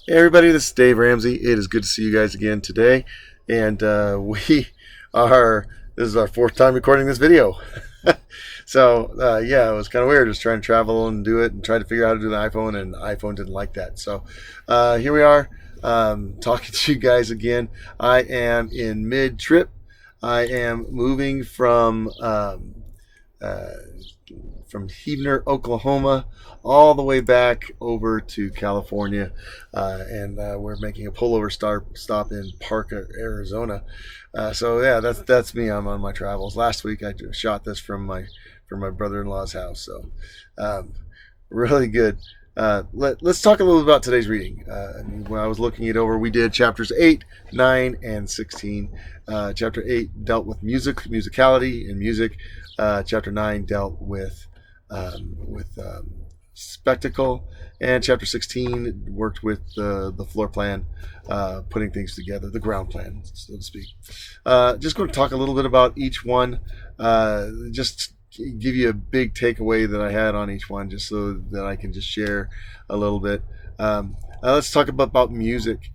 Hey everybody, this is Dave Ramsey. It is good to see you guys again today. And we are, this is our fourth time recording this video. So, yeah, it was kind of weird just trying to travel and do it and try to figure out how to do the iPhone, and the iPhone didn't like that. So, here we are talking to you guys again. I am in mid trip. I am moving uh, from Heavener, Oklahoma, all the way back over to California, and we're making a pullover stop in Parker, Arizona. So yeah, that's me. I'm on my travels. Last week I shot this from my brother-in-law's house. So really good. Let's talk a little about today's reading. When I was looking it over, we did chapters 8, 9, and 16. Chapter 8 dealt with musicality, and music. Chapter 9 dealt with spectacle, and chapter 16 worked with the floor plan, putting things together, the ground plan, so to speak. Just going to talk a little bit about each one, just give you a big takeaway that I had on each one, just so that I can just share a little bit. Let's talk about music.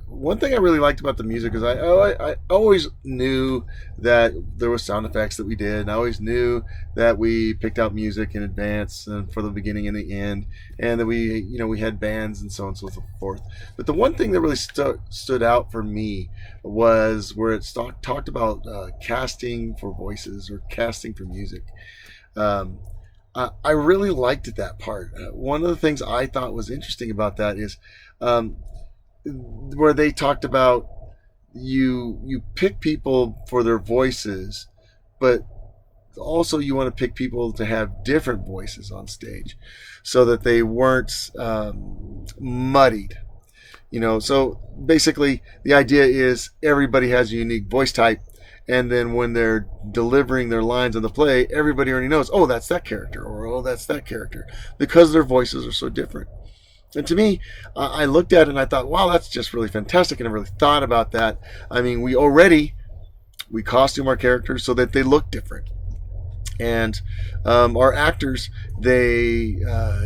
One thing I really liked about the music is I always knew that there was sound effects that we did, and I always knew that we picked out music in advance and for the beginning and the end, and that we had bands and so on and so forth. But the one thing that really stood out for me was where it talked about casting for voices or casting for music. Um, I really liked that part. One of the things I thought was interesting about that is um, where they talked about you pick people for their voices, but also you want to pick people to have different voices on stage, so that they weren't muddied. So basically the idea is everybody has a unique voice type, and then when they're delivering their lines in the play, everybody already knows, oh, that's that character, or oh, that's that character, because their voices are so different. And to me, I looked at it and I thought, wow, that's just really fantastic. And I really thought about that. I mean, we costume our characters so that they look different. And our actors, they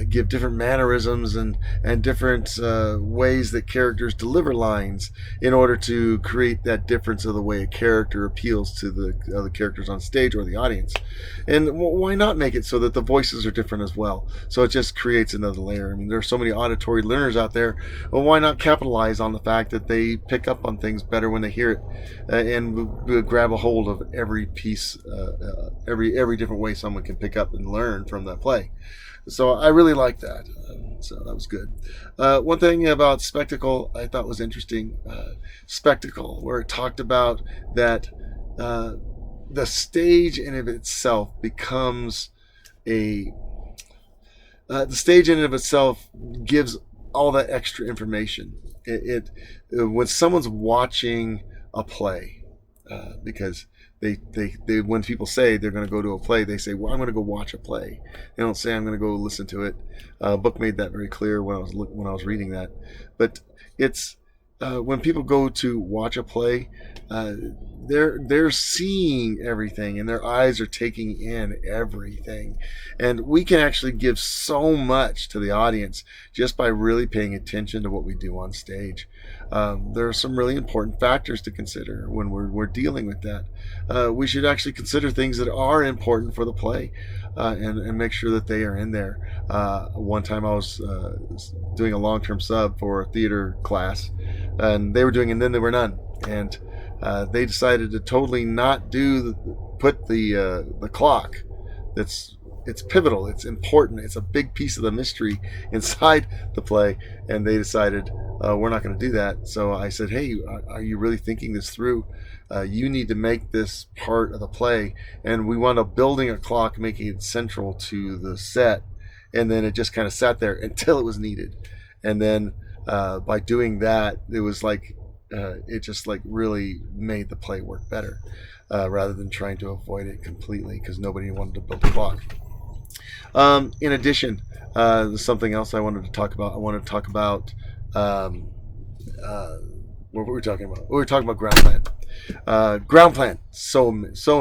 give different mannerisms and different ways that characters deliver lines in order to create that difference of the way a character appeals to the other characters on stage or the audience. And why not make it so that the voices are different as well? So it just creates another layer. I mean, there are so many auditory learners out there. Well, why not capitalize on the fact that they pick up on things better when they hear it, and grab a hold of every piece, every different way someone can pick up and learn from that play. So I really like that. So that was good. One thing about spectacle I thought was interesting. Spectacle, where it talked about that the stage in of itself becomes the stage in and of itself gives all that extra information. When someone's watching a play, because they when people say they're going to go to a play, they say, well, I'm going to go watch a play. They don't say I'm going to go listen to it. Book made that very clear when I was reading that. But it's when people go to watch a play, they're seeing everything, and their eyes are taking in everything. And we can actually give so much to the audience just by really paying attention to what we do on stage. There are some really important factors to consider when we're dealing with that. We should actually consider things that are important for the play, and make sure that they are in there. One time I was doing a long-term sub for a theater class, and they were doing And Then There Were None, and they decided to totally not put the clock. It's pivotal, it's important, it's a big piece of the mystery inside the play, and they decided we're not going to do that. So I said, hey, are you really thinking this through? You need to make this part of the play, and we wound up building a clock, making it central to the set, and then it just kind of sat there until it was needed. And then by doing that, it was like it just like really made the play work better, rather than trying to avoid it completely because nobody wanted to build a clock. In addition, there's something else I wanted to talk about. I wanted to talk about what were we talking about? We were talking about ground plan. Ground plan, so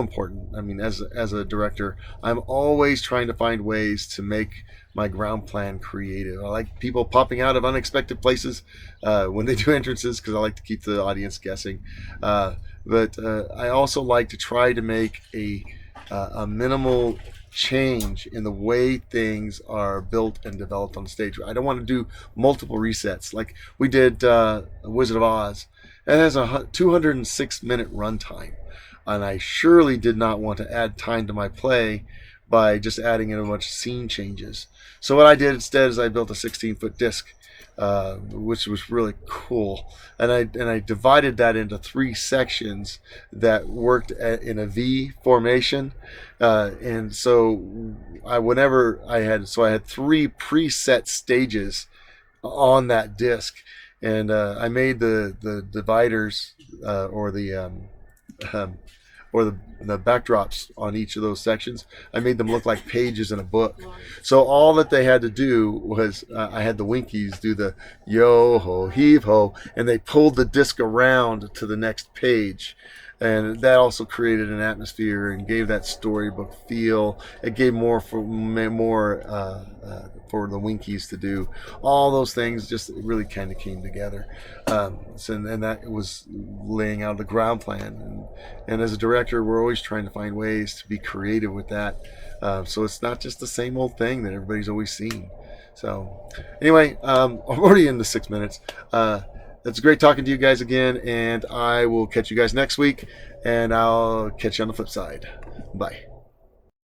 important. I mean, as a director, I'm always trying to find ways to make my ground plan creative. I like people popping out of unexpected places when they do entrances, because I like to keep the audience guessing. But I also like to try to make a minimal change in the way things are built and developed on stage. I don't want to do multiple resets like we did Wizard of Oz. It has a 206-minute runtime, and I surely did not want to add time to my play by just adding in a bunch of scene changes. So what I did instead is I built a 16-foot disc, which was really cool, and I divided that into 3 sections that worked in a V formation, and so I had 3 preset stages on that disc, and I made the dividers or the backdrops on each of those sections. I made them look like pages in a book. So all that they had to do was I had the Winkies do the yo ho heave ho, and they pulled the disc around to the next page. And that also created an atmosphere and gave that storybook feel. It gave more for the Winkies to do. All those things just really kind of came together. And that was laying out the ground plan. And as a director, we're always trying to find ways to be creative with that. So it's not just the same old thing that everybody's always seen. So anyway, I'm already in the 6 minutes. It's great talking to you guys again, and I will catch you guys next week, and I'll catch you on the flip side. Bye.